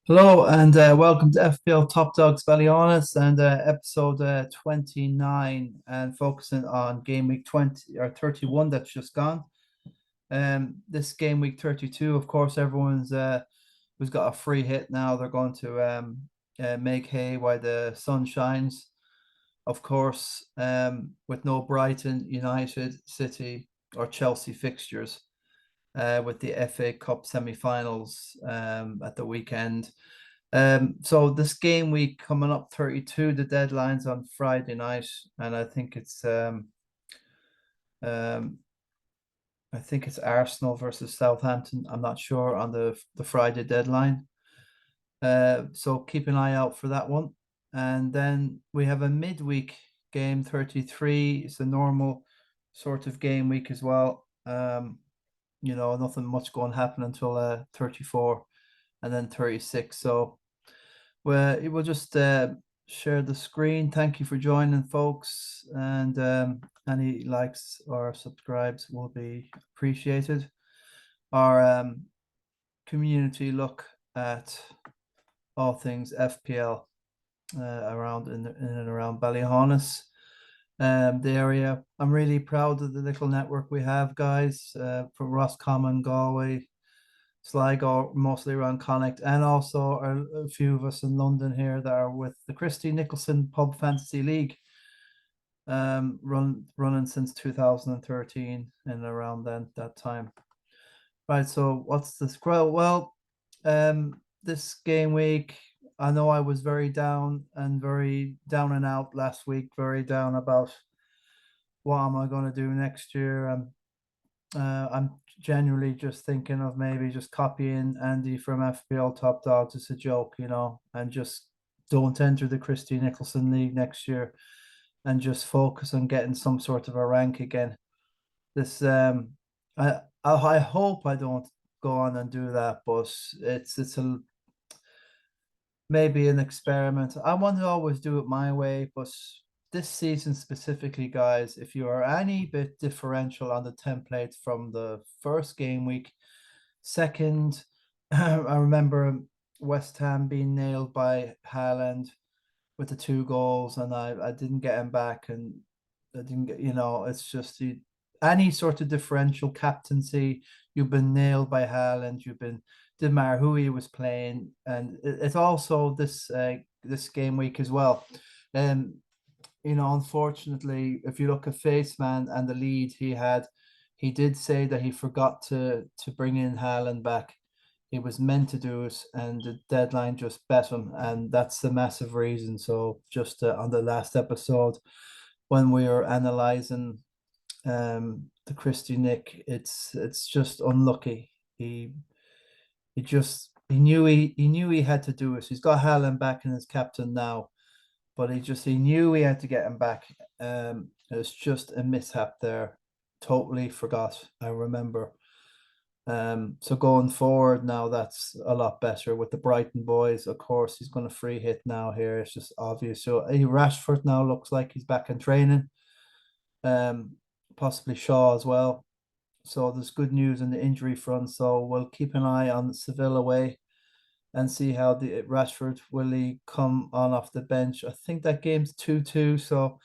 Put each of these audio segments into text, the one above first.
Hello and welcome to FPL Top Dogs Ballyhaunis and episode 29 and focusing on game week 20 or 31 that's just gone. This game week 32, of course, everyone's who's got a free hit now. They're going to make hay while the sun shines. Of course, with no Brighton, United, City, or Chelsea fixtures with the FA Cup semi-finals at the weekend. So this game week coming up 32, the deadline's on Friday night, and um, I think it's Arsenal versus Southampton. I'm not sure on the Friday deadline. So keep an eye out for that one. And then we have a midweek game 33. It's a normal sort of game week as well. Nothing much going to happen until 34 and then 36. So we'll just share the screen. Thank you for joining, folks. And any likes or subscribes will be appreciated. Our community look at all things FPL around in and around Ballyhaunis, the area. I'm really proud of the little network we have, guys, from Roscommon, Galway, Sligo, mostly around Connacht, and also a few of us in London here that are with the Christy Nicholson Pub Fantasy League, running since 2013 and around that time. Right, so what's the scroll? Well, this game week, I know I was very down and out last week, very down about what am I going to do next year. I'm genuinely just thinking of maybe just copying Andy from FPL Top Dogs as a joke, and just don't enter the Christy Nicholson League next year and just focus on getting some sort of a rank again. This I hope I don't go on and do that, but it's a maybe an experiment. I want to always do it my way, but this season specifically, guys, if you are any bit differential on the template from the first game week, second, I remember West Ham being nailed by Haaland with the two goals, and I didn't get him back, and I didn't get, it's just any sort of differential captaincy, you've been nailed by Haaland, didn't matter who he was playing, and it's also this game week as well. Um, unfortunately, if you look at Faceman and the lead he had, he did say that he forgot to bring in Haaland back. He was meant to do it, and the deadline just bet him, and that's the massive reason. So, just on the last episode, when we were analyzing the Christy Nick, it's just unlucky. He knew he had to do it. He's got Haaland back in his captain now, but he knew he had to get him back. It was just a mishap there. Totally forgot. I remember. So going forward now, that's a lot better with the Brighton boys. Of course, he's going to free hit now here. It's just obvious. So Rashford now looks like he's back in training. Um, Possibly Shaw as well. So there's good news in the injury front. So we'll keep an eye on Seville away and see how the Rashford will he come on off the bench. I think that game's 2-2, so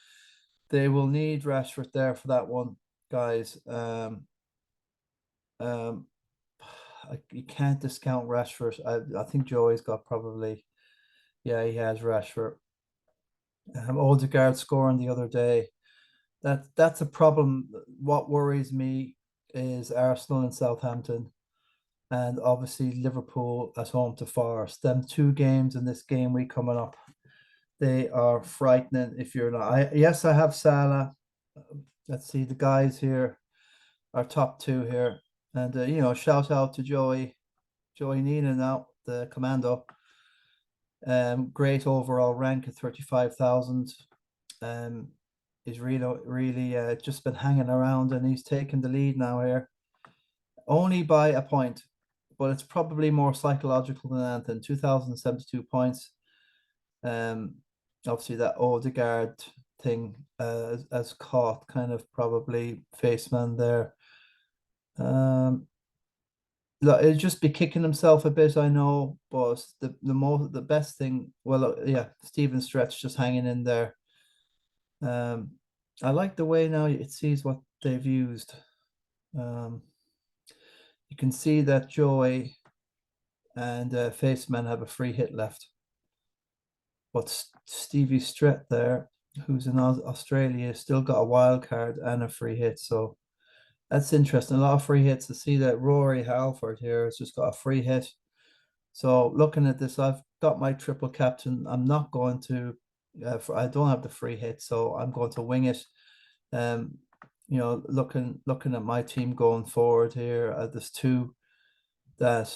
they will need Rashford there for that one, guys. Um, you can't discount Rashford. I think Joey's got probably, yeah, he has Rashford. Odegaard scoring the other day. That's a problem. What worries me is Arsenal and Southampton, and obviously Liverpool at home to Forest. Them two games in this game week coming up, they are frightening. If you're not, yes, I have Salah. Let's see, the guys here are top two here, and shout out to Joey Nina now, the commando. Great overall rank at 35,000. Um, he's really just been hanging around, and he's taken the lead now here, only by a point, but it's probably more psychological than anything. 2,072 points. Um, Obviously that Odegaard thing has caught kind of probably Faceman there. Um, Look, it'll just be kicking himself a bit, I know, but the best thing, well, yeah, Steven Stretch just hanging in there. Um, I like the way now it sees what they've used. Um, you can see that Joy and Faceman have a free hit left, but Stevie Stret there, who's in Australia, still got a wild card and a free hit. So that's interesting. A lot of free hits to see that Rory Halford here has just got a free hit. So looking at this, I've got my triple captain. I'm not going to, I don't have the free hit, so I'm going to wing it. Um, looking at my team going forward here, that there's two that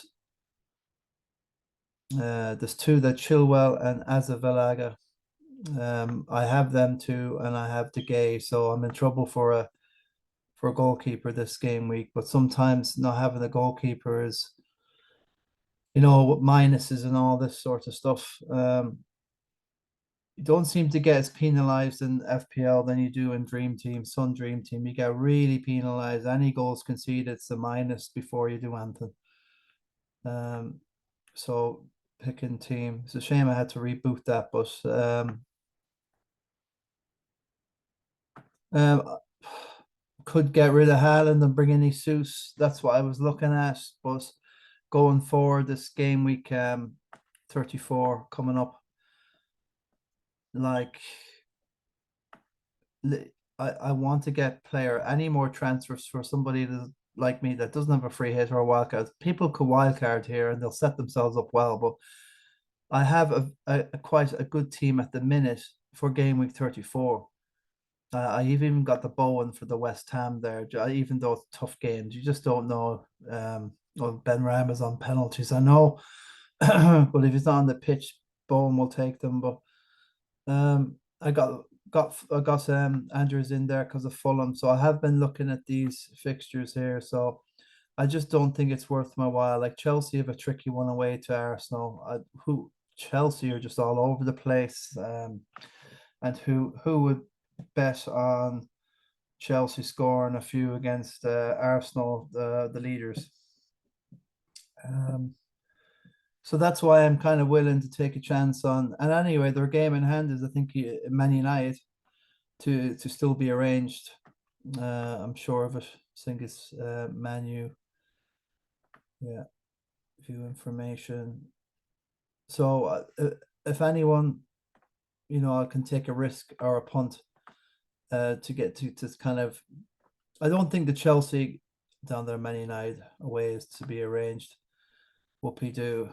Chilwell and Azavalaga. I have them two, and I have De Gea, so I'm in trouble for a goalkeeper this game week. But sometimes not having a goalkeeper is, minuses and all this sort of stuff. You don't seem to get as penalized in FPL than you do in Dream Team, Sun Dream Team. You get really penalized. Any goals conceded, it's a minus before you do anything. Um, so picking team. It's a shame I had to reboot that, but um, could get rid of Haaland and bring in Jesus. That's what I was looking at. But going forward, this game week 34 coming up, like I want to get player any more transfers for somebody like me that doesn't have a free hit or a wild card. People could wild card here and they'll set themselves up well, but I have a quite a good team at the minute for game week 34. I even got the Bowen for the West Ham there, even though it's tough games. You just don't know. Well, Ben Ram is on penalties, I know, but if he's not on the pitch, Bowen will take them. But I got Andrews in there because of Fulham, so I have been looking at these fixtures here. So I just don't think it's worth my while. Like Chelsea have a tricky one away to Arsenal. Who Chelsea are just all over the place. And who would bet on Chelsea scoring a few against Arsenal, the leaders? Um, so that's why I'm kind of willing to take a chance on. And anyway, their game in hand is I think Man United to still be arranged. I'm sure of it. I think it's Manu. Yeah, view information. So if anyone, I can take a risk or a punt to get to kind of. I don't think the Chelsea down there, Man United away is to be arranged. Whoopie do.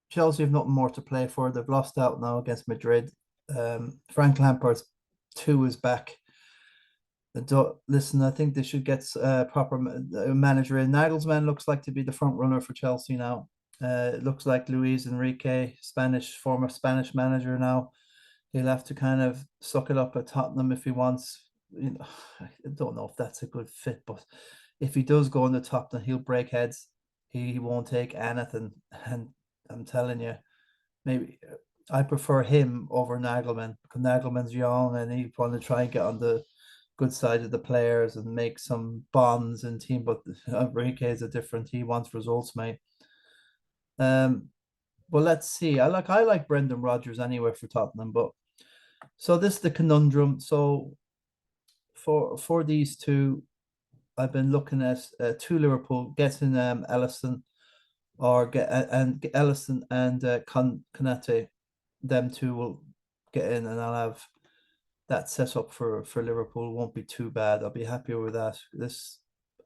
Chelsea have nothing more to play for. They've lost out now against Madrid. Frank Lampard's two is back. Listen, I think they should get a proper manager in. Nagelsmann looks like to be the front runner for Chelsea now. It looks like Luis Enrique, former Spanish manager now. He'll have to kind of suck it up at Tottenham if he wants. I don't know if that's a good fit, but if he does go on the top, then he'll break heads. He won't take anything, and I'm telling you, maybe I prefer him over Nagelman because Nagelman's young and he'd want to try and get on the good side of the players and make some bonds in team. But Enrique is a different. He wants results, mate. Um, well, let's see. I like Brendan Rodgers anyway for Tottenham, but so this is the conundrum. So for these two, I've been looking at two Liverpool getting Ellison or get and Ellison and Konate. Them two will get in, and I'll have that set up for Liverpool. Won't be too bad. I'll be happier with that.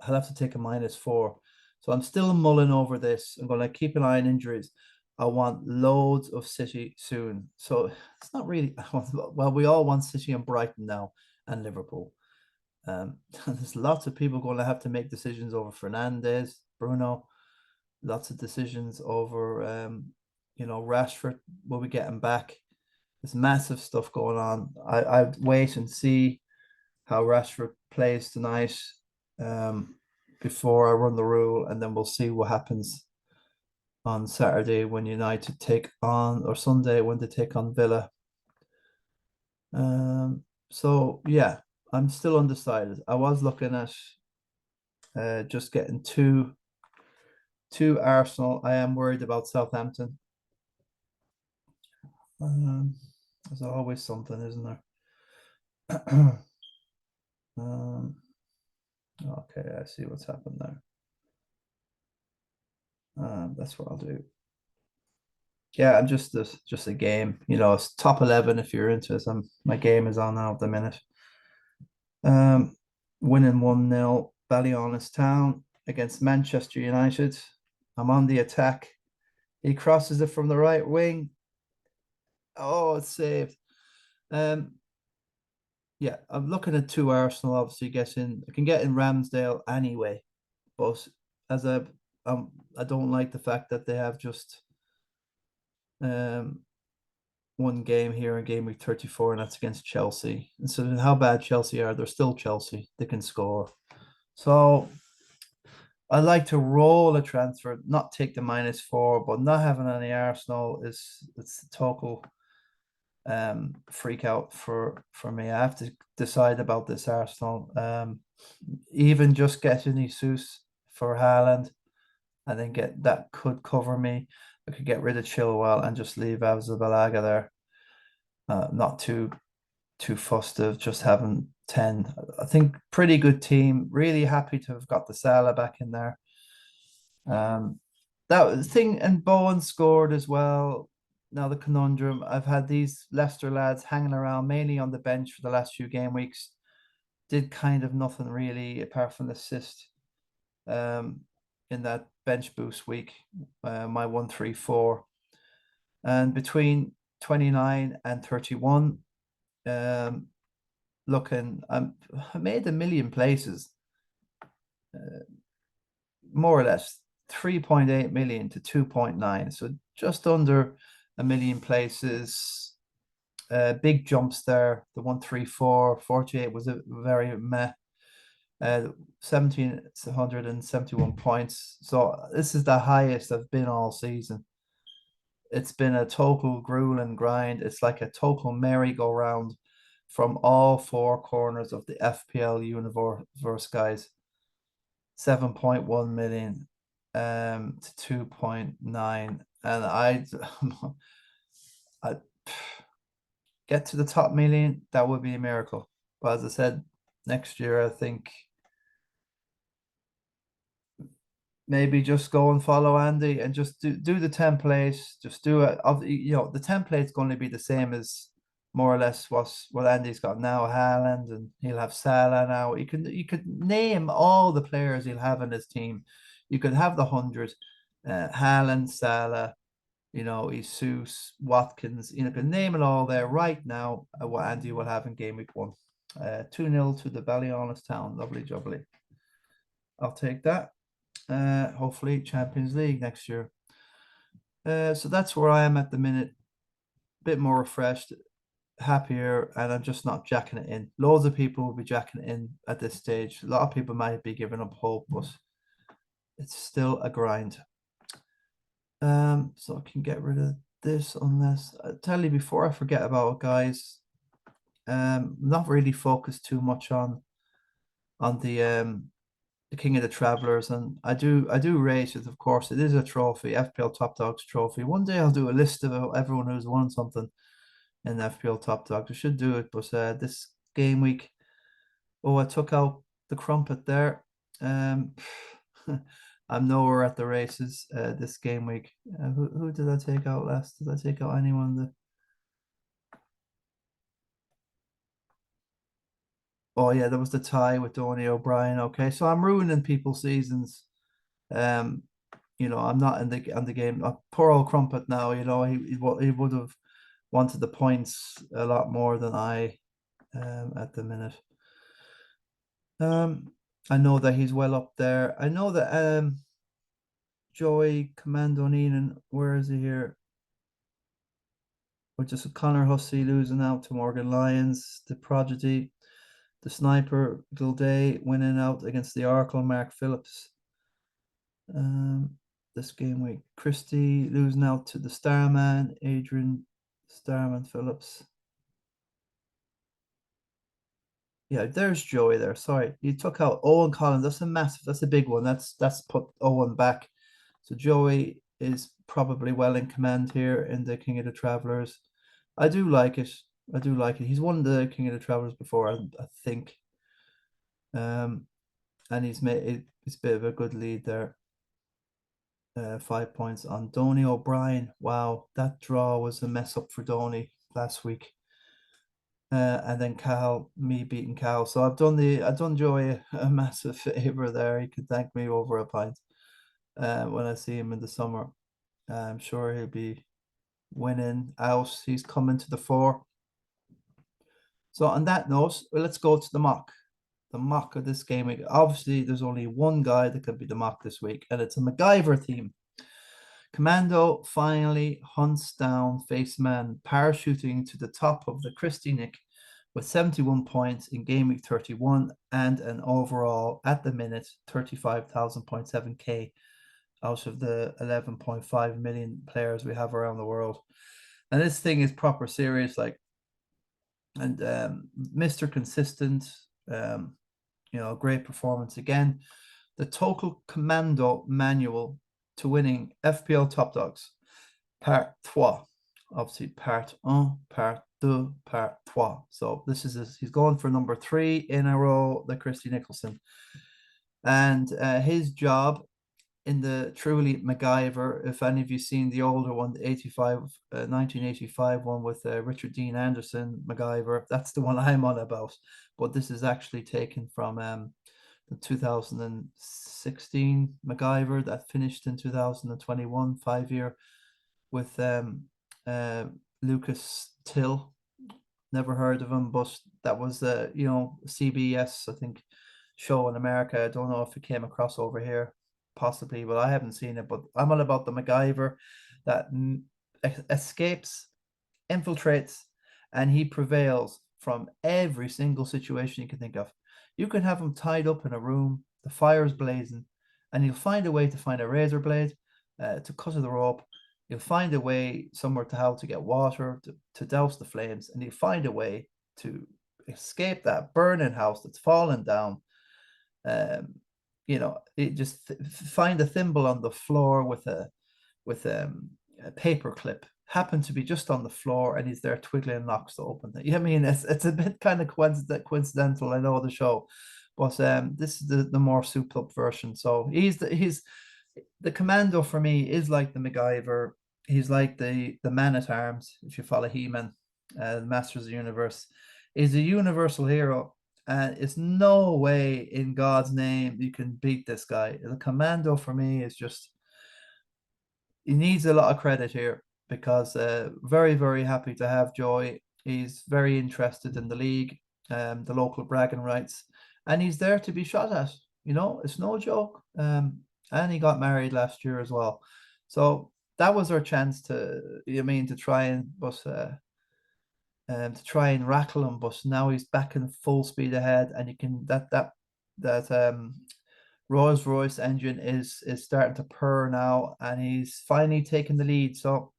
I'll have to take a -4. So I'm still mulling over this. I'm going to keep an eye on injuries. I want loads of City soon. So it's not really, well, we all want City and Brighton now and Liverpool. There's lots of people going to have to make decisions over Fernandez, Bruno, lots of decisions over, Rashford. Will we get him back? There's massive stuff going on. I'd wait and see how Rashford plays tonight before I run the rule, and then we'll see what happens on Saturday when United take on, or Sunday when they take on Villa. So yeah, I'm still undecided. I was looking at Just getting two Arsenal. I am worried about Southampton. Um, there's always something, isn't there? Um, okay, I see what's happened there. That's what I'll do. Yeah, I'm just a game. It's top 11 if you're into it. My game is on now at the minute. Um, Winning 1-0, Ballyhaunis Town against Manchester United. I'm on the attack. He crosses it from the right wing. Oh, it's saved. Um, yeah, I'm looking at two Arsenal, obviously getting I can get in Ramsdale anyway, but as I don't like the fact that they have just um one game here in game week 34, and that's against Chelsea. And so how bad Chelsea are, they're still Chelsea. They can score. So I like to roll a transfer, not take the -4, but not having any Arsenal it's a total freak out for me. I have to decide about this Arsenal. Even just getting Jesus for Haaland, and then get that could cover me. I could get rid of Chilwell and just leave Balaga there. Not too fussed of just having 10. I think pretty good team. Really happy to have got the Salah back in there. That was the thing, and Bowen scored as well. Now the conundrum, I've had these Leicester lads hanging around mainly on the bench for the last few game weeks. Did kind of nothing really apart from the assist in that bench boost week, my 134. And between 29 and 31, looking, I made a million places, more or less 3.8 million to 2.9. So just under a million places. Big jumps there. The 134, 48 was a very meh. 1,771 points. So this is the highest I've been all season. It's been a total grueling grind. It's like a total merry-go-round from all four corners of the FPL universe, guys. 7.1 million to 2.9. And I get to the top million, that would be a miracle. But as I said, next year I think maybe just go and follow Andy and just do the template. Just do it. The template's going to be the same as more or less what Andy's got now, Haaland, and he'll have Salah now. You could name all the players he'll have in his team. You could have the 100, Haaland, Salah, Jesus, Watkins. You can name it all there right now. What Andy will have in game week 1. 2-0 to the Ballyhaunis Town. Lovely jubbly. I'll take that. Hopefully Champions League next year. So that's where I am at the minute. Bit more refreshed, happier, and I'm just not jacking it in. Loads of people will be jacking it in at this stage. A lot of people might be giving up hope, but it's still a grind. So I can get rid of this unless I tell you before I forget about it, guys. Not really focused too much on the King of the Travelers, and I do rate it. Of course, it is a trophy, FPL Top Dogs trophy. One day I'll do a list of everyone who's won something in FPL Top Dogs. I should do it, but this game week, I took out the crumpet there. I'm nowhere at the races this game week. Who did I take out last? Did I take out anyone? Oh yeah, there was the tie with Donny O'Brien. Okay, so I'm ruining people's seasons. Um, I'm not in the game. Poor old Crumpet now. He would have wanted the points a lot more than I at the minute. I know that he's well up there. I know that Joey Commando Neenan, where is he here? Or just Connor Hussey losing out to Morgan Lyons, the Prodigy, the Sniper Gilday winning out against the Oracle Mark Phillips. This game week, Christie losing out to the Starman, Adrian Starman Phillips. Yeah, there's Joey there. Sorry, you took out Owen Collins. That's a massive. That's a big one. That's put Owen back. So Joey is probably well in command here in the King of the Travelers. I do like it. I do like it. He's won the King of the Travelers before, I think. Um, and he's made it's a bit of a good lead there. 5 points on Donny O'Brien. Wow, that draw was a mess up for Donny last week. And then Cal, me beating Cal. So I've done Joey a massive favor there. He could thank me over a pint when I see him in the summer. I'm sure he'll be winning out. He's coming to the fore. So on that note, let's go to the mock. The mock of this game week. Obviously, there's only one guy that could be the mock this week, and it's a MacGyver theme. Commando finally hunts down Faceman, parachuting to the top of the Christie Nick with 71 points in game week 31 and an overall, at the minute, 35,000.7k out of the 11.5 million players we have around the world. And this thing is proper serious, like, and Mr. Consistent, great performance again. The Total Commando Manual to winning FPL Top Dogs, Part 3. Obviously, Part 1, Part 2, Part 3. So this is he's going for number 3 in a row, the Christy Nicholson. And his job in the truly MacGyver, if any of you seen the older one, the 1985 one with Richard Dean Anderson, MacGyver, that's the one I'm on about. But this is actually taken from the 2016 MacGyver that finished in 2021, 5 year, with Lucas Till. Never heard of him, but that was CBS, I think, show in America. I don't know if it came across over here, possibly, but I haven't seen it. But I'm all about the MacGyver that escapes, infiltrates, and he prevails from every single situation you can think of. You can have him tied up in a room, the fire's blazing, and he'll find a way to find a razor blade to cut the rope. He'll find a way somewhere to how to get water to douse the flames, and he'll find a way to escape that burning house that's fallen down. It just find a thimble on the floor with a paper clip, happened to be just on the floor, and he's there twiddling locks to open it. I mean, it's a bit kind of coincidental. I know the show, but this is the more souped up version. So he's the commando for me is like the MacGyver. He's like the man at arms. If you follow He-Man, Masters of the Universe, is a universal hero. And it's no way in God's name you can beat this guy. The commando for me is just, he needs a lot of credit here because very, very happy to have Joy. He's very interested in the league, the local bragging rights, and he's there to be shot at. It's no joke. And he got married last year as well. So that was our chance to try and rattle him, but now he's back in full speed ahead, and you can that Rolls Royce engine is starting to purr now, and he's finally taking the lead. So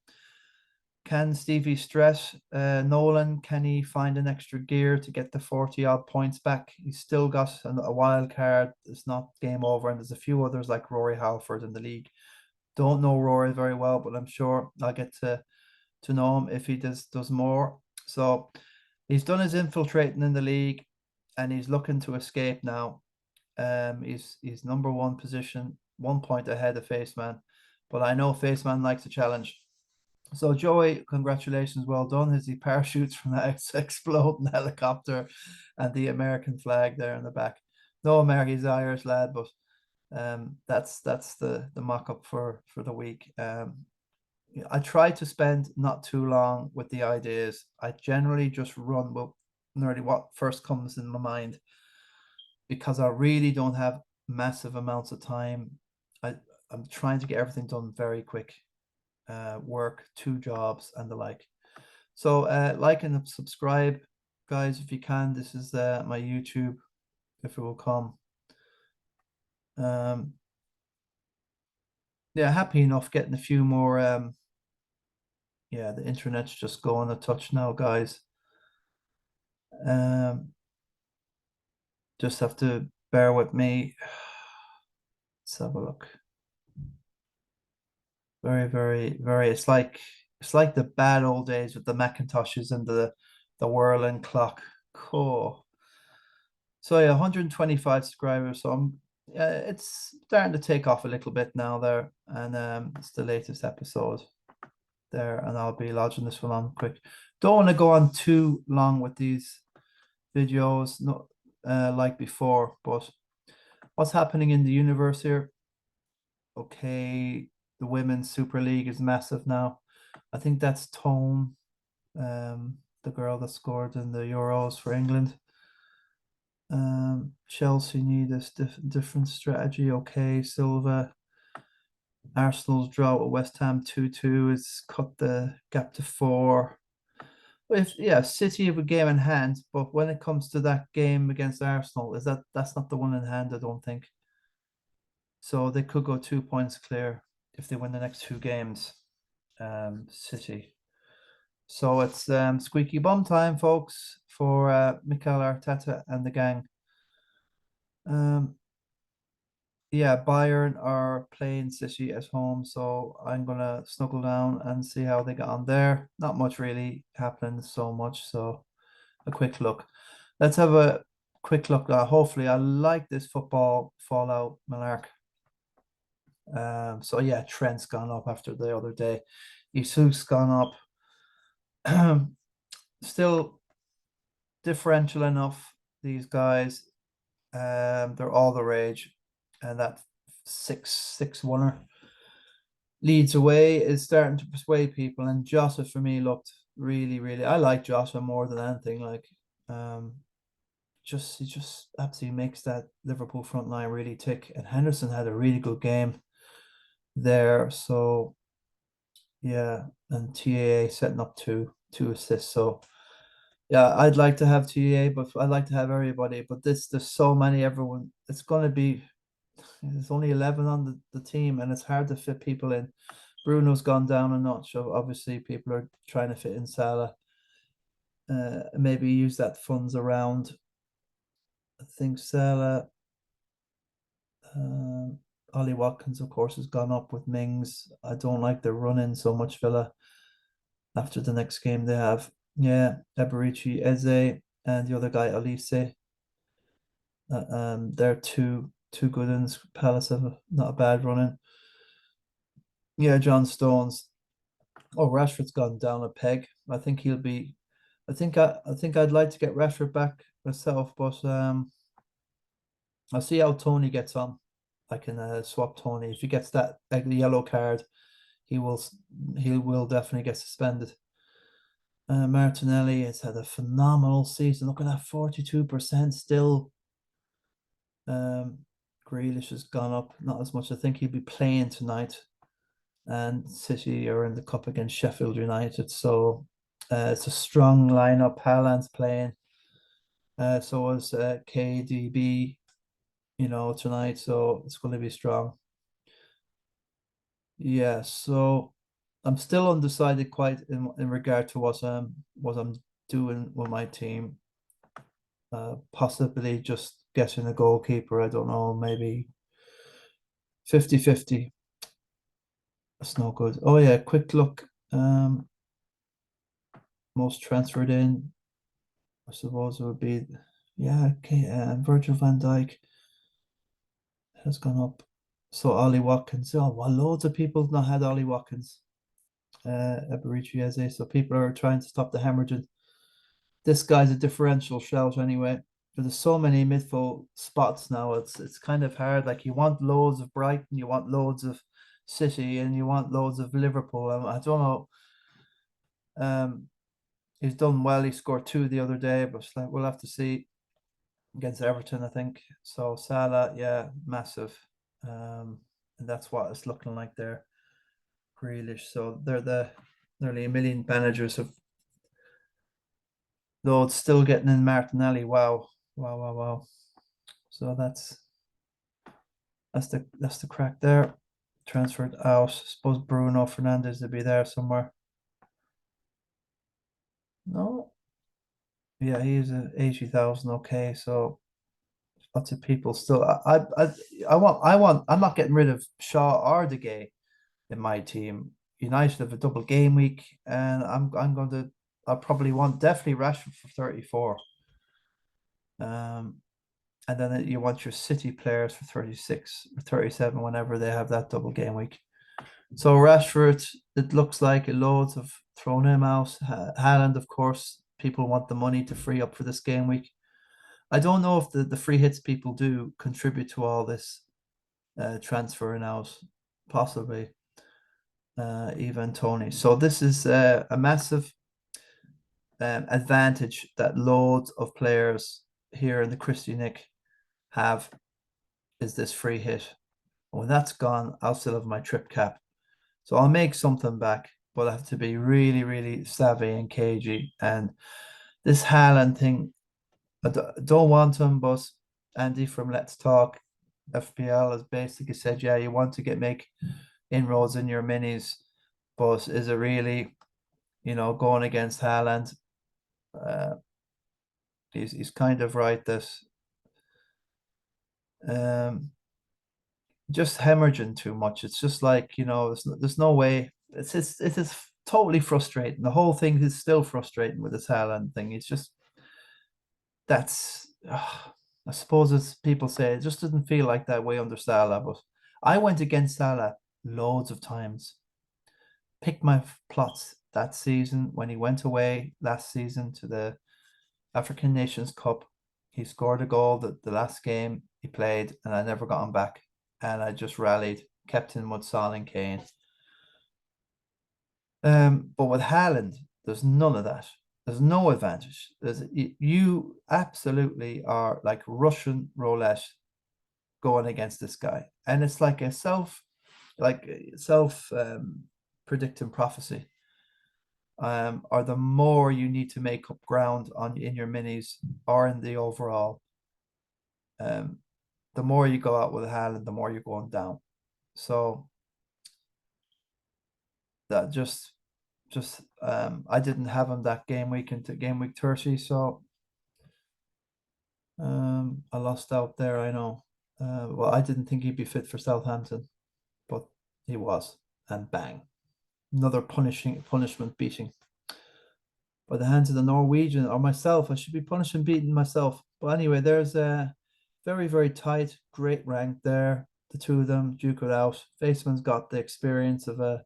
can Stevie stress Nolan? Can he find an extra gear to get the 40 odd points back? He's still got a wild card. It's not game over, and there's a few others like Rory Halford in the league. Don't know Rory very well, but I'm sure I'll get to know him if he does more. So he's done his infiltrating in the league, and he's looking to escape now. He's number 1 position, 1 point ahead of Faceman, but I know Faceman likes a challenge. So Joey, congratulations, well done. As he parachutes from that exploding helicopter, and the American flag there in the back. No American, he's an Irish lad, but that's the mock-up for the week. I try to spend not too long with the ideas. I generally just run with nearly what first comes in my mind, because I really don't have massive amounts of time. I'm trying to get everything done very quick. Work, 2 jobs, and the like. So like and subscribe, guys, if you can. This is my YouTube, if it will come. Yeah, happy enough getting a few more. Yeah, the internet's just going a touch now, guys. Just have to bear with me. Let's have a look. Very, very, very. It's like the bad old days with the Macintoshes and the whirling clock. Cool. So yeah, 125 subscribers. So it's starting to take off a little bit now there, and it's the latest episode there, and I'll be lodging this one on quick. Don't want to go on too long with these videos, not like before, but what's happening in the universe here? Okay, the Women's Super League is massive now. I think that's Tone, the girl that scored in the Euros for England. Chelsea need this different strategy. Okay, Silva. Arsenal's draw with West Ham 2-2 has cut the gap to 4. If yeah, City have a game in hand, but when it comes to that game against Arsenal, that's not the one in hand, I don't think. So they could go 2 points clear if they win the next two games. City. So it's squeaky bum time, folks, for Mikel Arteta and the gang. Yeah, Bayern are playing City at home, so I'm gonna snuggle down and see how they get on there. Not much really happening so much, so a quick look. Let's have a quick look. Hopefully, I like this football fallout, Malark. So yeah, Trent's gone up after the other day. Isuk's gone up. Still differential enough, these guys. They're all the rage, and that 6-6-1er leads away is starting to persuade people. And Jota for me looked really, really. I like Jota more than anything. Like, he just absolutely makes that Liverpool front line really tick. And Henderson had a really good game there. So yeah, and TAA setting up two assists. So yeah, I'd like to have TAA, but I'd like to have everybody. But there's so many. Everyone, it's going to be. There's only 11 on the team, and it's hard to fit people in. Bruno's gone down a notch. So obviously, people are trying to fit in Salah. Maybe use that funds around. I think Salah. Ollie Watkins, of course, has gone up with Mings. I don't like the run in so much, Villa. After the next game they have, yeah, Eberici, Eze, and the other guy, Elise. They're two good ones. Palace have not a bad running. Yeah, John Stones. Oh, Rashford's gone down a peg. I think he'll be. I think I'd like to get Rashford back myself, but I'll see how Tony gets on. I can swap Tony if he gets that yellow card. He will he will definitely get suspended. Martinelli has had a phenomenal season. Look at that, 42% still. Grealish has gone up, not as much. I think he'll be playing tonight. And City are in the cup against Sheffield United. So it's a strong lineup. Haaland's playing. So is KDB, tonight. So it's going to be strong. Yeah, so I'm still undecided quite in regard to what I'm doing with my team. Possibly just getting a goalkeeper. I don't know, maybe 50-50. That's no good. Oh yeah, quick look. Most transferred in, I suppose it would be, yeah, okay, Virgil van Dijk has gone up. So Ollie Watkins. Oh, well, loads of people have not had Ollie Watkins. Eberici, so people are trying to stop the hemorrhaging. This guy's a differential shout anyway. But there's so many midfield spots now. It's kind of hard. Like you want loads of Brighton, you want loads of City, and you want loads of Liverpool. I don't know. Um, he's done well. He scored two the other day, but like we'll have to see against Everton, I think. So Salah, yeah, massive. And that's what it's looking like there. Grealish. So they're the nearly a million managers have, though it's still getting in Martinelli. Wow. Wow, wow, wow. So that's the crack there. Transferred out. I suppose Bruno Fernandes will be there somewhere. No. Yeah, he's a 80,000. Okay, so lots of people still. I'm not getting rid of Shaw or De Gea in my team. United have a double game week, and I'm going to. I probably want definitely Rashford for 34. Um, and then you want your City players for 36 or 37 whenever they have that double game week. So Rashford, it looks like loads have thrown him out. Haaland, of course, people want the money to free up for this game week. I don't know if the free hits people do contribute to all this transferring out, possibly even Tony. So this is a massive advantage that loads of players here in the Christie Nick have is this free hit. When that's gone, I'll still have my trip cap. So I'll make something back, but I have to be really, really savvy and cagey. And this Haaland thing, I don't want him, but Andy from Let's Talk FPL has basically said, yeah, you want to make inroads in your minis, but is it really, going against Haaland? Uh, he's kind of right that um, just hemorrhaging too much. It's just like, there's no way. It is totally frustrating. The whole thing is still frustrating with this Haaland thing. It's just I suppose as people say, it just doesn't feel like that way under Salah. But I went against Salah loads of times. Picked my plots that season when he went away last season to the African Nations Cup. He scored a goal the last game he played, and I never got him back. And I just rallied, kept him with Son and Kane. But with Haaland, there's none of that. There's no advantage. You absolutely are like Russian roulette going against this guy, and it's like self predicting prophecy. Or the more you need to make up ground on in your minis or in the overall, um, the more you go out with Haaland, the more you're going down. So that just I didn't have him that game week into game week 30, so I lost out there, I know. Well, I didn't think he'd be fit for Southampton, but he was, and bang, another punishment beating by the hands of the Norwegian or myself. I should be punishing beating myself. But anyway, there's a very, very tight, great rank there. The two of them duke it out. Faceman's got the experience of a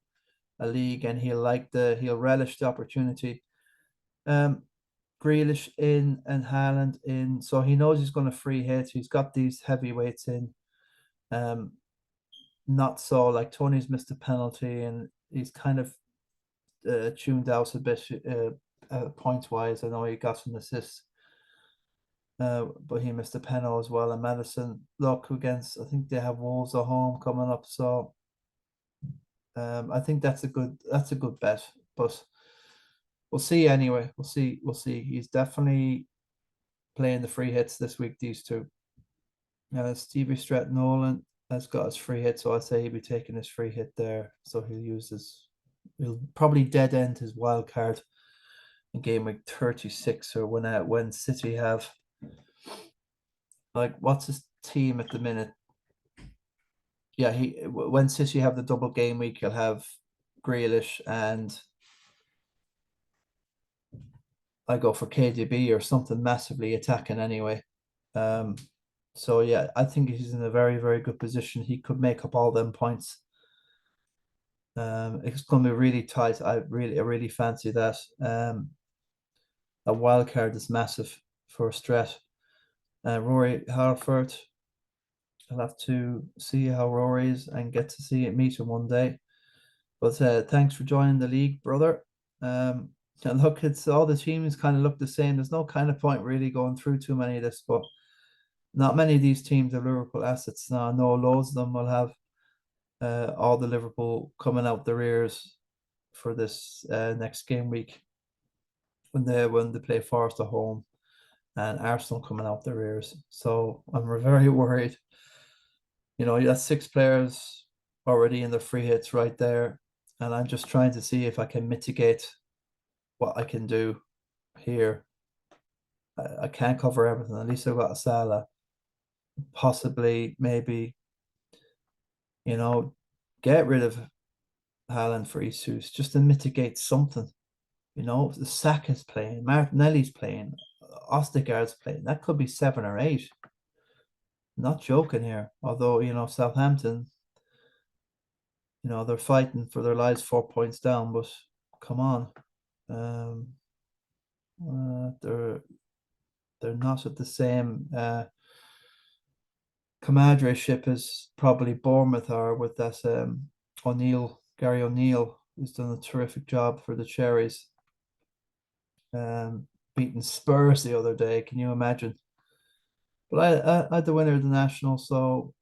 league, and he'll relish the opportunity. Um, Grealish in and Haaland in, so he knows he's going to free hit. He's got these heavyweights in. Um, Not so like Tony's missed a penalty, and he's kind of tuned out a bit points wise. I know he got some assists, but he missed a penalty as well. And Madison, look against, I think they have Wolves at home coming up, so I think that's a good bet. But we'll see anyway. We'll see. He's definitely playing the free hits this week. These two. Stevie Stratton Nolan has got his free hit, so I'd say he'll be taking his free hit there. So he'll probably dead end his wild card in game week 36, or when City have, like, what's his team at the minute? Yeah, when City have the double game week, he'll have Grealish, and I go for KDB or something massively attacking anyway. Um, so yeah, I think he's in a very, very good position. He could make up all them points. It's going to be really tight. I really fancy that. A wild card is massive for Strat. Rory Harford. I'll have to see how Rory is and get to meet him one day. But thanks for joining the league, brother. And look, it's all the teams kind of look the same. There's no kind of point really going through too many of this, but not many of these teams have Liverpool assets now. I know loads of them will have all the Liverpool coming out their ears for this next game week when they play Forest at home and Arsenal coming out their ears. So I'm very worried. You have 6 players already in the free hits right there, and I'm just trying to see if I can mitigate what I can do here. I can't cover everything. At least I've got a Salah. possibly maybe, you know, get rid of Haaland for Jesus just to mitigate something. You know, the Saka's playing, Martinelli's playing, Ostergaard's playing. That could be seven or eight. Not joking here. Although, Southampton, they're fighting for their lives 4 points down, but come on. Um, they're not at the same comradeship as probably Bournemouth are with that Gary O'Neill, who's done a terrific job for the Cherries. Beating Spurs the other day. Can you imagine? But I had the winner of the national, so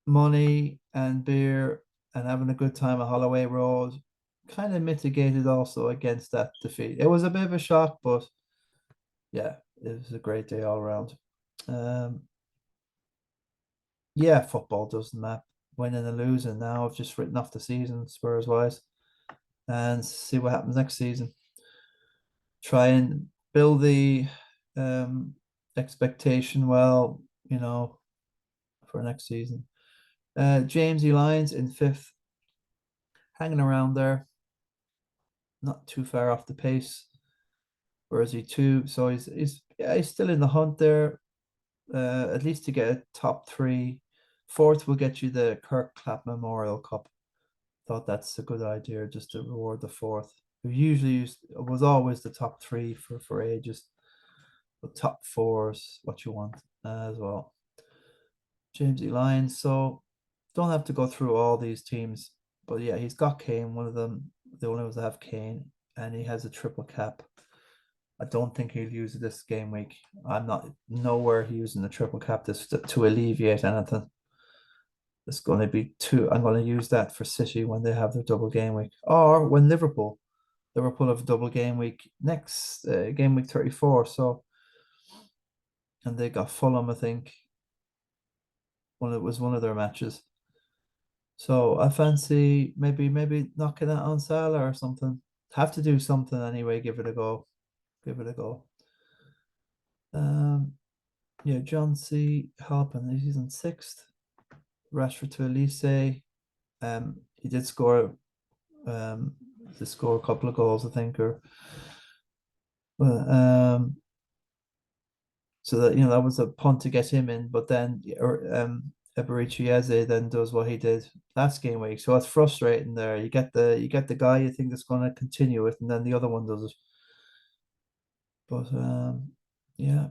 money and beer and having a good time at Holloway Road kind of mitigated also against that defeat. It was a bit of a shock, but yeah, it was a great day all around. Um, yeah, football doesn't matter. Winning and losing now. I've just written off the season, Spurs wise, and see what happens next season. Try and build the um, expectation well, for next season. Jamesy Lyons in fifth, hanging around there, not too far off the pace. Or is he two? So he's still in the hunt there. At least to get a top three. Fourth will get you the Kirk Clapp Memorial Cup. Thought that's a good idea just to reward the fourth. Who usually was always the top three for ages. But top four is what you want as well. Jamesy Lyons. So don't have to go through all these teams. But yeah, he's got Kane, one of them. The only ones that have Kane, and he has a triple cap. I don't think he'll use it this game week. I'm not nowhere using the triple cap to alleviate anything. It's going to be two. I'm going to use that for City when they have their double game week, or when Liverpool have a double game week next game week 34. So, and they got Fulham, I think. It was one of their matches. So I fancy maybe knocking it on Salah or something. Have to do something anyway. Give it a go. Give it a go. Um, yeah, John C. Halpin, he's in sixth. Rashford to Elise. He did score a couple of goals, I think, or so that was a punt to get him in, but then APR'23 then does what he did last game week. So it's frustrating there. You get the guy you think that's gonna continue it, and then the other one does it. But yeah.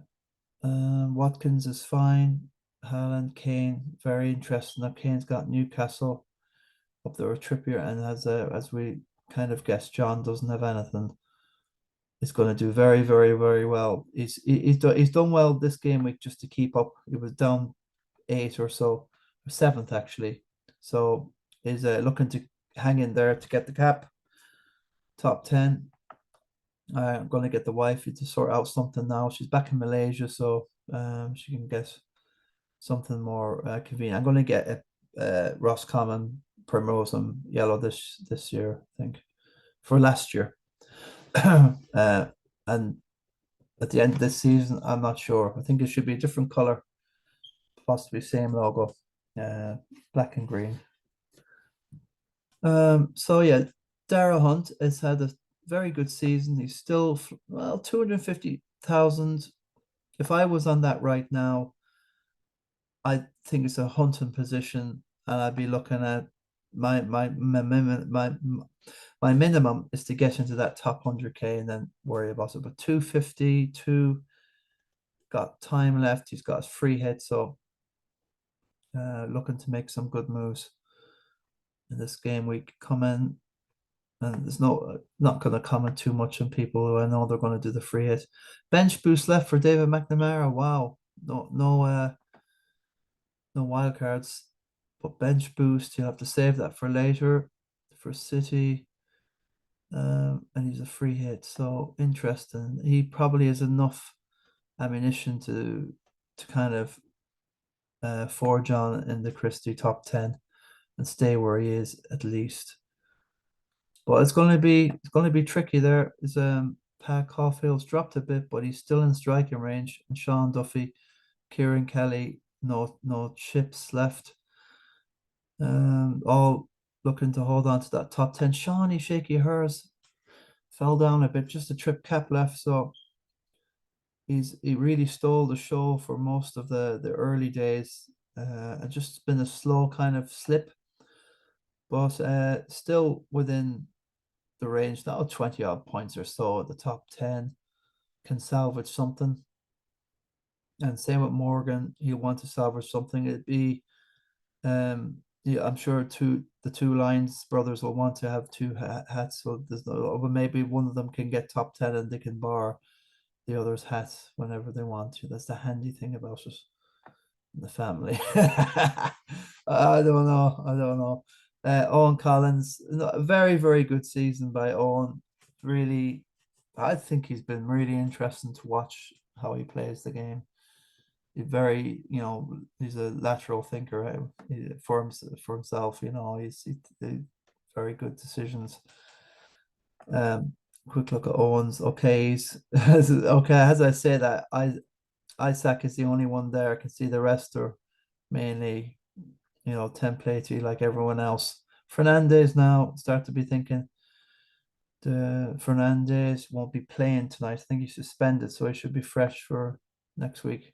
Watkins is fine. Haaland, Kane, very interesting. Now Kane's got Newcastle up there with Trippier, and as we kind of guessed, John doesn't have anything. He's going to do very, very, very well. He's done well this game week just to keep up. He was down eight or so, or seventh actually. So he's looking to hang in there to get the cap. Top 10. I'm going to get the wifey to sort out something now. She's back in Malaysia, so she can get something more convenient. I'm going to get a Roscommon Primrose and Yellow this year, I think, for last year. And at the end of this season, I'm not sure. I think it should be a different color, possibly same logo, uh, black and green. So yeah, Darrell Hunt has had a very good season. He's still 250,000. If I was on that right now, I think it's a hunting position, and I'd be looking at my minimum is to get into that top 100K and then worry about it. But 252, got time left. He's got his free hit, so looking to make some good moves in this game week coming. And there's not going to comment too much on people who I know they're going to do the free hit. Bench boost left for David McNamara. Wow, no wild cards, but bench boost. You'll have to save that for later for City. And he's a free hit, so interesting. He probably has enough ammunition to kind of forge on in the Christie top 10 and stay where he is at least. But it's going to be tricky there. Is Pat Caulfield's dropped a bit, but he's still in striking range. And Sean Duffy Kieran Kelly, no chips left. All looking to hold on to that top 10. Shawnee Shaky Hers fell down a bit, just a trip cap left. So he really stole the show for most of the early days. And just been a slow kind of slip, but still within the range now, 20 odd points or so at the top 10 can salvage something. And same with Morgan, he'll want to salvage something. It'd be yeah, I'm sure the two Lions brothers will want to have two hats, so there's no, but maybe one of them can get top 10 and they can bar the other's hat whenever they want to. That's the handy thing about it in the family. I don't know. I don't know. Owen Collins, a very, very good season by Owen. Really, I think he's been really interesting to watch how he plays the game. Very, he's a lateral thinker, for himself. He very good decisions. Quick look at Owens. Okay, okay. As I say that, Isaac is the only one there. I can see the rest are mainly, templatey like everyone else. Fernandez now start to be thinking the Fernandez won't be playing tonight. I think he's suspended, so he should be fresh for next week.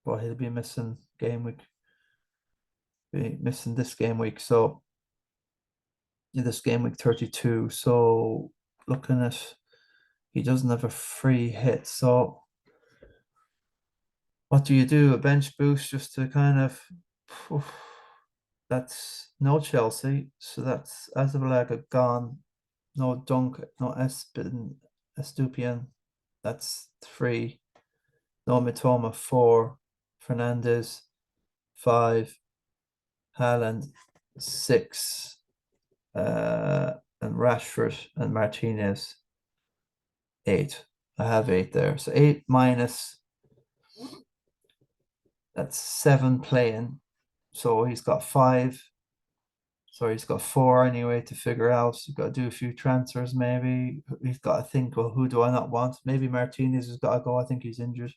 But he'll be missing this game week. So this game week 32. So looking at he doesn't have a free hit. So what do you do? A bench boost just to kind of that's no Chelsea. So that's Azabalaga gone. No Dunk, no Estupian. That's 3. No Mitoma 4. Fernandez 5. Haaland 6. And Rashford and Martinez 8. I have 8 there. So 8 minus, that's 7 playing. So he's got 5. So he's got 4 anyway to figure out. He's got to do a few transfers maybe. He's got to think, well, who do I not want? Maybe Martinez has got to go. I think he's injured.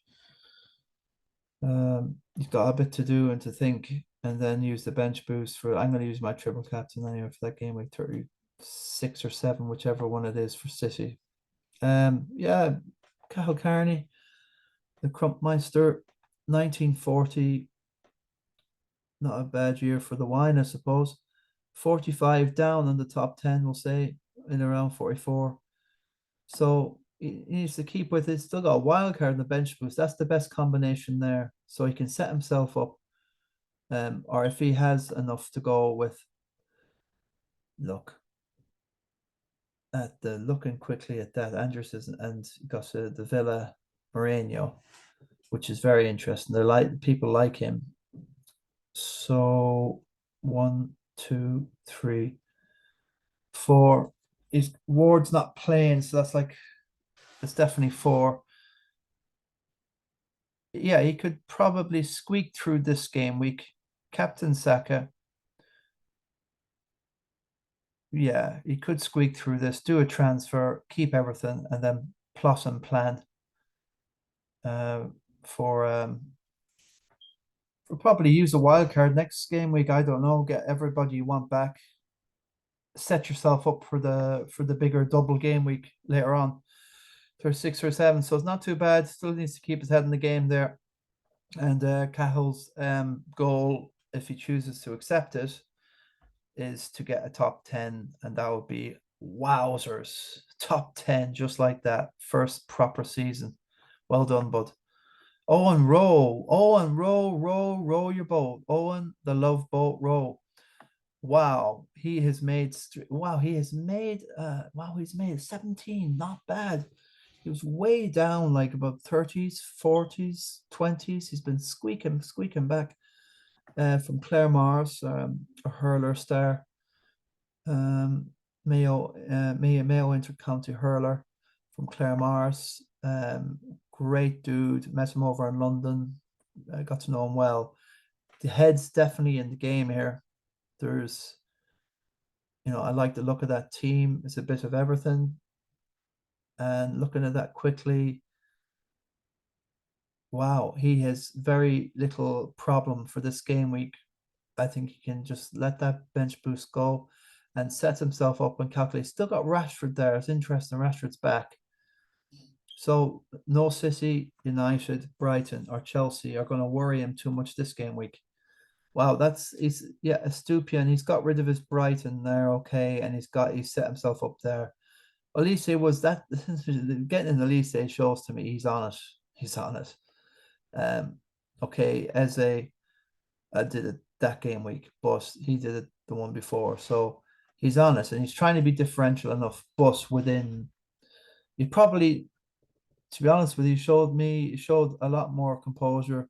He's got a bit to do and to think, and then use the bench boost for. I'm going to use my triple captain anyway for that game week 36 or 7, whichever one it is for City. Yeah, Cahill Carney, the Crumpmeister, 1940. Not a bad year for the wine, I suppose. 45 down in the top 10, we'll say, in around 44. So he needs to keep with it. Still got a wild card in the bench boost. That's the best combination there. So he can set himself up. Or if he has enough to go with, looking quickly at that, Anderson and got the Villa Moreno, which is very interesting. People like him. So 1, 2, 3, 4. His Ward's not playing, so that's definitely 4. Yeah, he could probably squeak through this game week. Captain Saka. Yeah, he could squeak through this, do a transfer, keep everything, and then plot and plan for probably use a wild card next game week. I don't know. Get everybody you want back. Set yourself up for the bigger double game week later on. 6 or 7. So it's not too bad. Still needs to keep his head in the game there. And Cahill's goal, if he chooses to accept it, is to get a top 10, and that would be wowzers. Top 10, just like that. First proper season. Well done, bud. Owen, row. Owen, row your boat. Owen, the love boat, row. Wow, he's made 17. Not bad. He was way down, like about 30s, 40s, 20s. He's been squeaking back from Claire Mars, a hurler star. Mayo Intercounty hurler from Claire Mars. Great dude. Met him over in London. I got to know him well. The head's definitely in the game here. There's, I like the look of that team. It's a bit of everything. And looking at that quickly, wow, he has very little problem for this game week. I think he can just let that bench boost go and set himself up and calculate. Still got Rashford there. It's interesting. Rashford's back. So no City, United, Brighton, or Chelsea are going to worry him too much this game week. Wow, he's yeah, Estupian. He's got rid of his Brighton there, okay, and he's set himself up there. Elise was that getting in Elise shows to me he's on it. He's on it. Um, okay, Eze did it that game week, but he did it the one before, so he's on it, and he's trying to be differential enough. But within, he probably, to be honest with you, showed a lot more composure,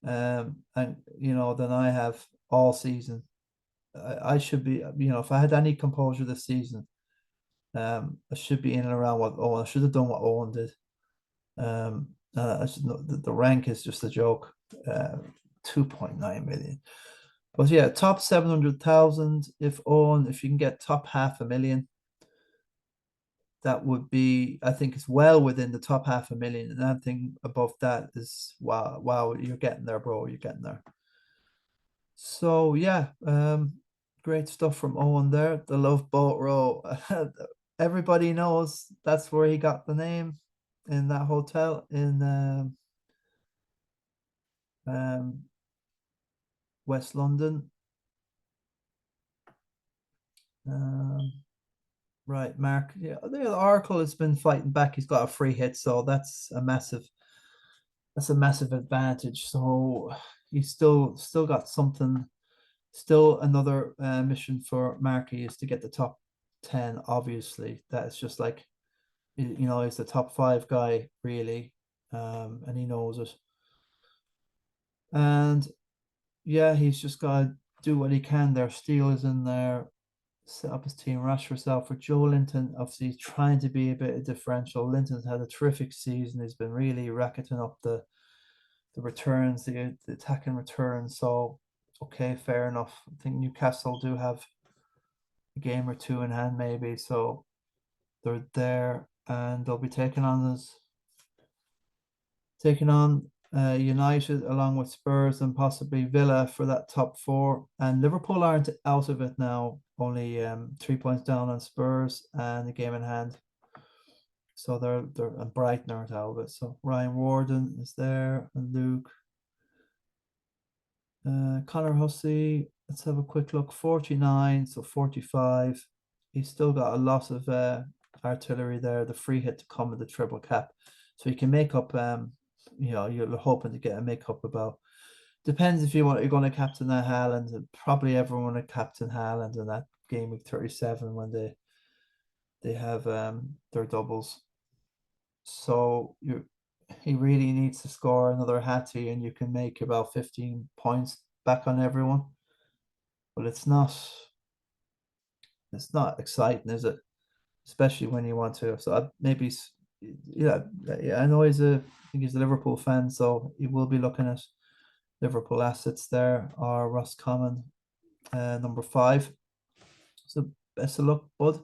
and than I have all season. I should be, if I had any composure this season, I should be in and around what Owen. I should have done what Owen did. I should know the rank is just a joke. 2.9 million. But yeah, top 700,000. If you can get top 500,000, that would be, I think it's well within the top 500,000. And anything above that is wow, wow, you're getting there, bro. You're getting there. So yeah, great stuff from Owen there. The Love Boat Row. Everybody knows that's where he got the name, in that hotel in um, West London. Um, right, Mark. Yeah, the Oracle has been fighting back. He's got a free hit, so that's a massive advantage. So he's still got something. Still another mission for Marky is to get the top 10. Obviously, that's just like, he's the top five guy really, and he knows it. And yeah, he's just got to do what he can there. Steele is in there, set up his team. Rashford out for Joe Linton. Obviously, he's trying to be a bit of differential. Linton's had a terrific season. He's been really racketing up the returns, the attacking returns. So, okay, fair enough. I think Newcastle do have a game or two in hand, maybe. So they're there, and they'll be taking on United along with Spurs and possibly Villa for that top four. And Liverpool aren't out of it now, only 3 points down on Spurs and the game in hand. So they're and Brighton aren't out of it. So Ryan Warden is there, and Luke. Connor Hussey, let's have a quick look. 49, so 45. He's still got a lot of artillery there, the free hit to come with the triple cap. So he can make up, you're hoping to get a make up about. Depends if you're going to captain that Haaland. Probably everyone would captain Haaland in that game week 37 when they have their doubles. So he really needs to score another hattie, and you can make about 15 points back on everyone. But it's not exciting, is it? Especially when you want to. So maybe, yeah, yeah. I know I think he's a Liverpool fan, so he will be looking at Liverpool assets there. Or Ross Common, number 5. So best of luck, bud.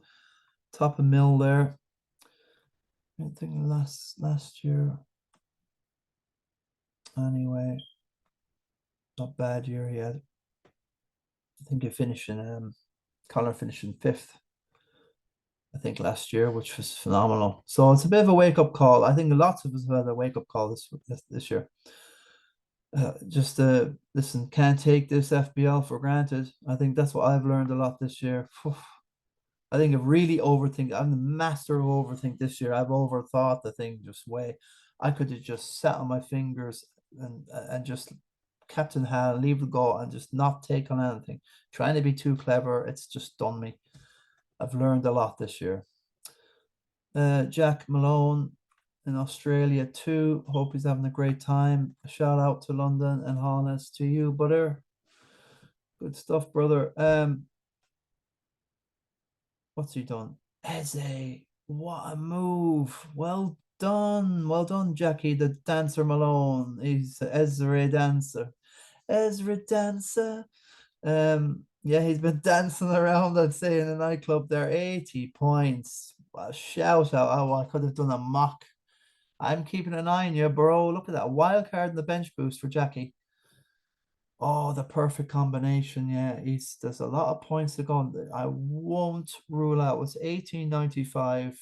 Top of mill there. I think last year. Anyway, not bad year he had. I think he finished in Connor finishing 5th, I think, last year, which was phenomenal. So it's a bit of a wake-up call. I think lots of us have had a wake-up call this year. Just listen, can't take this FPL for granted. I think that's what I've learned a lot this year. I think I've really overthink. I'm the master of overthink this year. I've overthought the thing just way. I could have just sat on my fingers and just Captain Hal, leave the go and just not take on anything. Trying to be too clever, it's just done me. I've learned a lot this year. Jack Malone in Australia too. Hope he's having a great time. A shout out to London and Hollis to you, brother. Good stuff, brother. What's he done? Eze, what a move. Well done. Well done, Jackie, the dancer Malone. He's Ezra Dancer. Ezra Dancer. Yeah, he's been dancing around, I'd say, in a nightclub there. 80 points. A shout out. Oh, I could have done a mock. I'm keeping an eye on you, bro. Look at that wild card in the bench boost for Jackie. Oh, the perfect combination. Yeah, there's a lot of points to go. I won't rule out. It's 1895,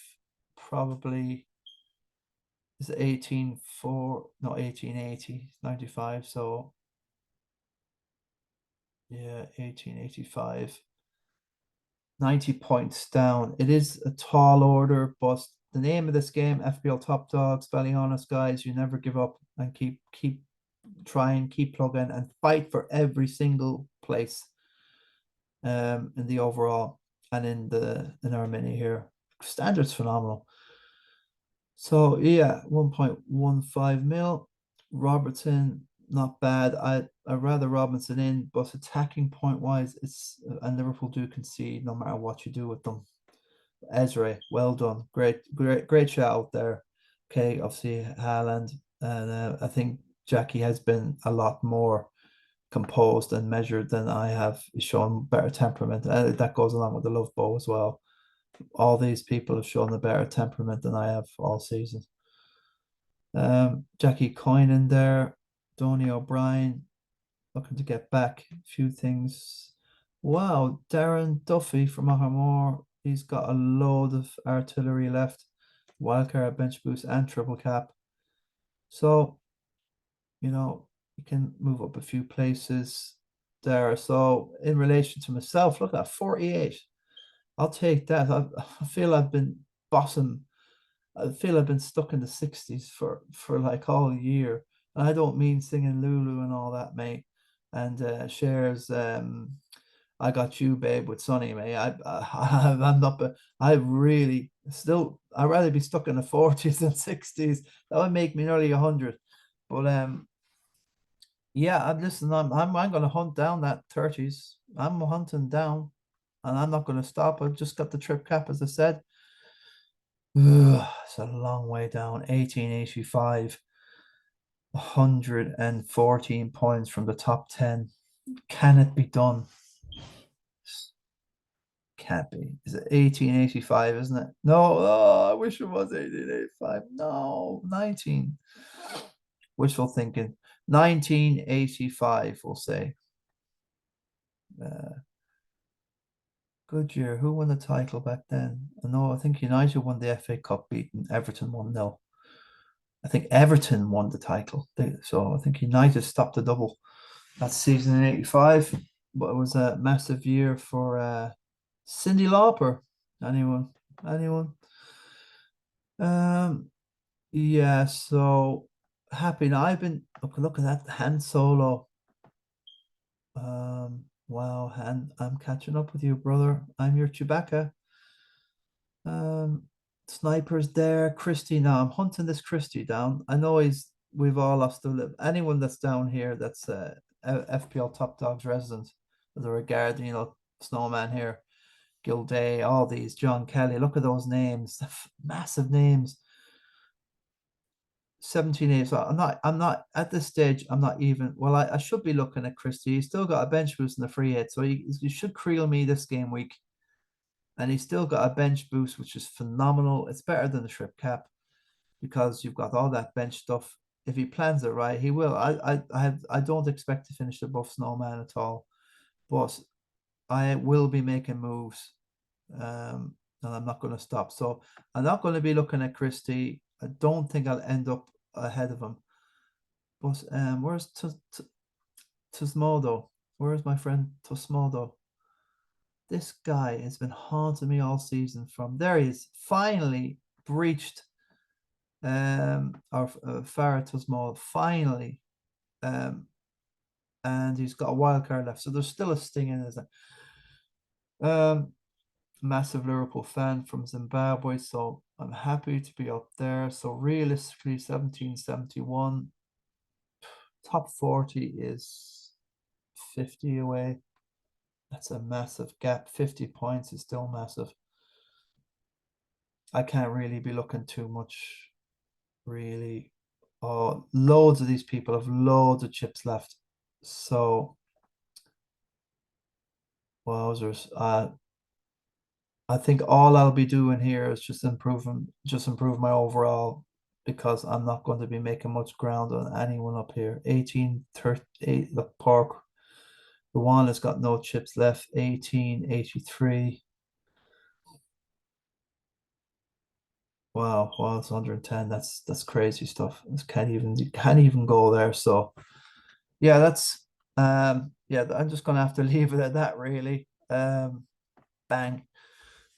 probably is 184, no, 1880, 95. So yeah, 1885. 90 points down. It is a tall order, but the name of this game, FPL Top Dogs, Ballyhaunis guys, you never give up and keep trying, keep plugging and fight for every single place in the overall and in our mini here. Standard's phenomenal. So yeah, 1.15 mil. Robertson, not bad. I rather Robinson in, but attacking point wise, it's and Liverpool do concede no matter what you do with them. Ezra, well done. Great shout out there. Okay, obviously Haaland. And I think Jackie has been a lot more composed and measured than I have. He's shown better temperament. That goes along with the love bow as well. All these people have shown a better temperament than I have all season. Jackie Coyne in there, Donny O'Brien looking to get back a few things. Wow, Darren Duffy from Ahamore. He's got a load of artillery left, wildcard, bench boost, and triple cap. So, you can move up a few places there. So, in relation to myself, look at 48. I'll take that. I feel I've been bossing. I feel I've been stuck in the 60s for like all year. And I don't mean singing Lulu and all that, mate. And shares I got you, babe, with Sonny, mate. I'm not, but I really still, I'd rather be stuck in the 40s than 60s. That would make me nearly 100. But yeah, I'm gonna hunt down that 30s. I'm hunting down, and I'm not gonna stop. I've just got the trip cap, as I said. Ugh, it's a long way down. 1885, 114 points from the top 10. Can it be done? Can't be. Is it 1885, isn't it? No, oh, I wish it was 1885. No, 19. Wishful thinking. 1985, we'll say. Uh, Good year. Who won the title back then? I know, I think United won the FA Cup, beating Everton 1-0. I think Everton won the title. So I think United stopped the double that season in 85. But it was a massive year for Cindy Lauper. Anyone? Anyone? Um, yeah, so happy now. I've been look at that hand solo. Wow, hand I'm catching up with you, brother. I'm your Chewbacca. Um, Sniper's there. Christie now. I'm hunting this Christie down. I know we've all lost a little. Anyone that's down here that's FPL Top Dogs resident, as a regard, Snowman here, Gilday, all these, John Kelly. Look at those names, massive names. 17 8. So I'm not at this stage. I'm not even. Well, I should be looking at Christie. He's still got a bench boost in the free hit, so you should creel me this game week. And he's still got a bench boost, which is phenomenal. It's better than the trip cap because you've got all that bench stuff. If he plans it right, he will. I don't expect to finish above Snowman at all, but I will be making moves, and I'm not going to stop. So I'm not going to be looking at Christie. I don't think I'll end up ahead of him. But where's Tusmodo? Where's my friend Tusmodo? This guy has been haunting me all season. From there, he is finally breached our Farah Tusmodo finally, and he's got a wild card left. So there's still a sting in it. Massive Liverpool fan from Zimbabwe, so I'm happy to be up there. So realistically, 1771, top 40 is 50 away. That's a massive gap. 50 points is still massive. I can't really be looking too much, really. Oh, loads of these people have loads of chips left. So, wowzers. I think all I'll be doing here is just improve my overall because I'm not going to be making much ground on anyone up here. 1838, the Park. The one has got no chips left. 1883. Wow, wow, it's 110. That's crazy stuff. This can't even go there. So yeah, yeah, I'm just gonna have to leave it at that really. Bang.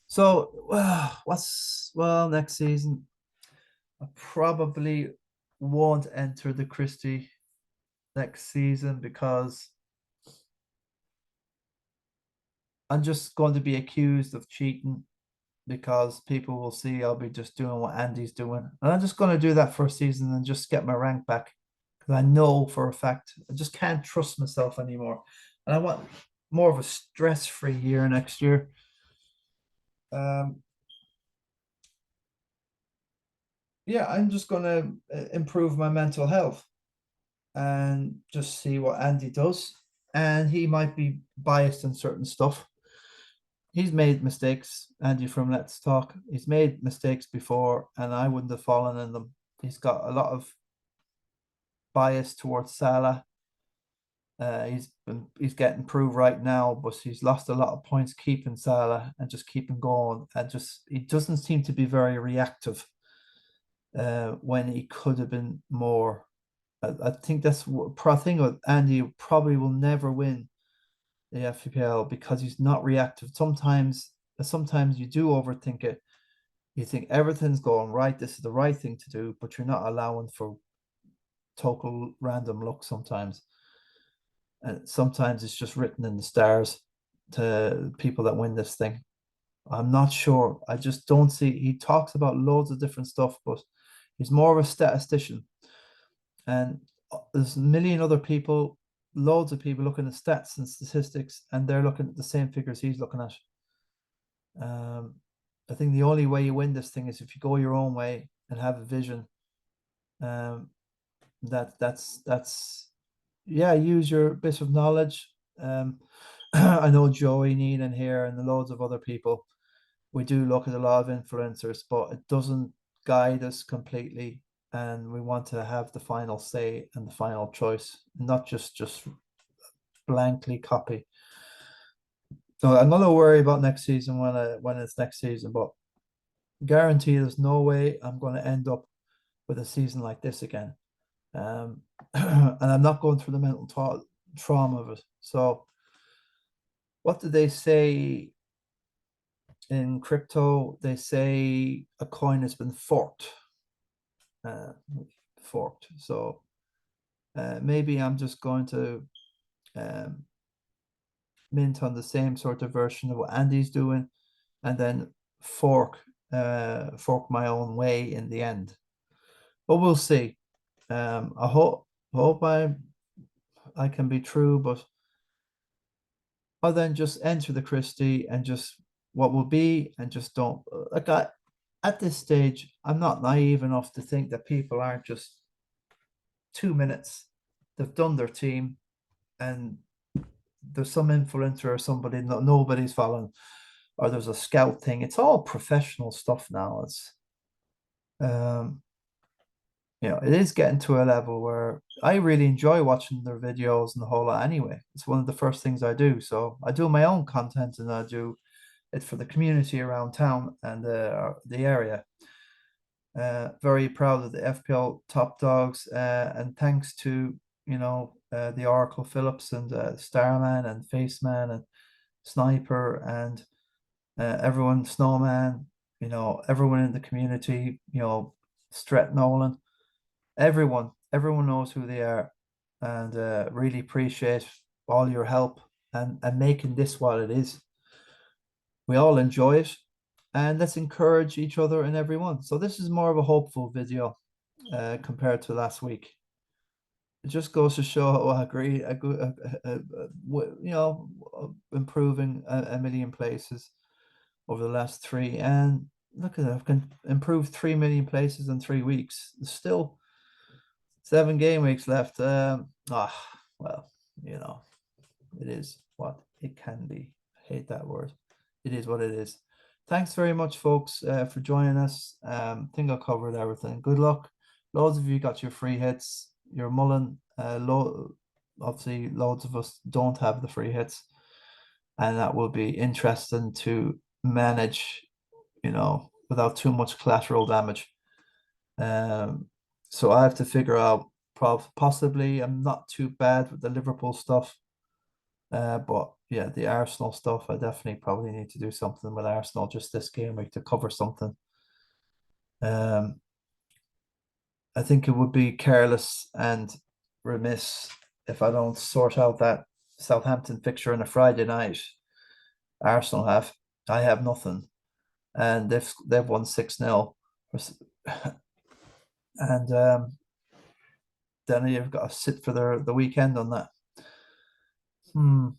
So next season? I probably won't enter the Christie next season because I'm just going to be accused of cheating because people will see I'll be just doing what Andy's doing. And I'm just going to do that for a season and just get my rank back because I know for a fact I just can't trust myself anymore. And I want more of a stress-free year next year. Yeah, I'm just going to improve my mental health and just see what Andy does. And he might be biased in certain stuff. He's made mistakes, Andy from Let's Talk. He's made mistakes before, and I wouldn't have fallen in them. He's got a lot of bias towards Salah. He's getting proved right now, but he's lost a lot of points keeping Salah and just keeping going. And just he doesn't seem to be very reactive when he could have been more. I think that's I think Andy probably will never win the FPL because he's not reactive. Sometimes you do overthink it. You think everything's going right. This is the right thing to do, but you're not allowing for total random luck sometimes. And sometimes it's just written in the stars to people that win this thing. I'm not sure. I just don't see. He talks about loads of different stuff, but he's more of a statistician. And there's a million other people, loads of people looking at stats and statistics, and they're looking at the same figures he's looking at. I think the only way you win this thing is if you go your own way and have a vision. Um, that's yeah, use your bit of knowledge. I know Joey Neen in here and loads of other people. We do look at a lot of influencers, but it doesn't guide us completely. And we want to have the final say and the final choice, not just blankly copy. So I'm not gonna worry about next season when it's next season, but guarantee there's no way I'm going to end up with a season like this again. And I'm not going through the mental trauma of it. So, what do they say in crypto? They say a coin has been forked. Uh, Forked. So, maybe I'm just going to um, mint on the same sort of version of what Andy's doing, and then fork my own way in the end. But we'll see. I hope I can be true, but I'll then just enter the Christie and just what will be, and just don't like at this stage. I'm not naive enough to think that people aren't just 2 minutes. They've done their team, and there's some influencer or somebody nobody's following, or there's a scout thing. It's all professional stuff now. It's um it is getting to a level where I really enjoy watching their videos and the whole lot anyway. It's one of the first things I do. So I do my own content and I do it for the community around town and the area. Very proud of the FPL top dogs. And thanks to, the Oracle Phillips and Starman and Faceman and Sniper and everyone, Snowman, everyone in the community, Stret Nolan, everyone knows who they are, and really appreciate all your help and making this what it is. We all enjoy it, and let's encourage each other and everyone. So this is more of a hopeful video compared to last week. It just goes to show how I agree, improving a million places over the last three, and look at that, I've can improve 3 million places in 3 weeks. There's still 7 game weeks left. Well, it is what it can be. I hate that word. It is what it is. Thanks very much, folks, for joining us. I think I covered everything. Good luck. loads of you got your free hits, your Mullen. Obviously, loads of us don't have the free hits, and that will be interesting to manage, without too much collateral damage. Um, so I have to figure out. Possibly, I'm not too bad with the Liverpool stuff. But yeah, the Arsenal stuff, I definitely probably need to do something with Arsenal just this game week to cover something. Um, I think it would be careless and remiss if I don't sort out that Southampton fixture on a Friday night. Arsenal have, I have nothing, and they've won 6-0, and then you've got to sit for the weekend on that. Hmm.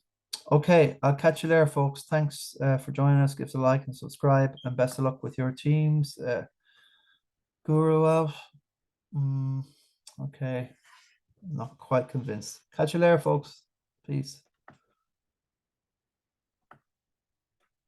Okay, I'll catch you there, folks. Thanks for joining us. Give us a like and subscribe, and best of luck with your teams. Guru out. Mm, okay, not quite convinced. Catch you later, folks. Peace.